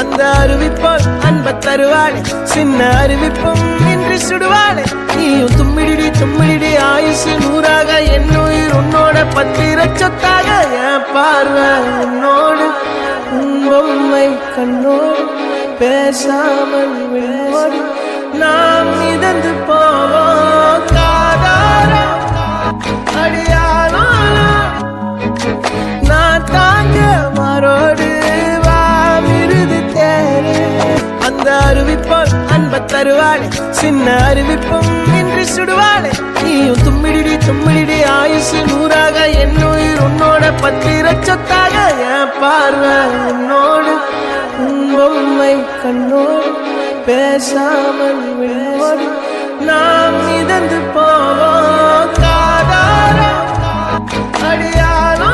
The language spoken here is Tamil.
அந்த அறிவிப்பால் அன்ப தருவாளே சின்ன அறிவிப்பும் இன்றி சுடுவாளே நீயும் தும்மிடி தும்மிடி ஆயுசு நூறாக என் உயிர் உன்னோட பத்திர சொத்தாக என் பார்வை உன்னோடு உன் பொம்மை கண்ணோடு பேசாமல் விண்ணோடு நாம் மிதந்து போவோம் காதாரா அடியானோ நான் தாங்க மாறோடு வாமிருது தேரே அந்த அறிவிப்பால் அன்ப தருவாளே சின்ன அறிவிப்பும் இன்றி சுடுவாளே நீயும் தும்மிடி தும்மிடி ஆயுசு நூறாக என் உயிர் உன்னோட பத்திர சொத்தாக என் பார்வை உன்னோடு உன் பொம்மை கண்ணோடு பேசாமல் விண்ணோடு நாம் மிதந்து போவோம் காதாரா அடியானோ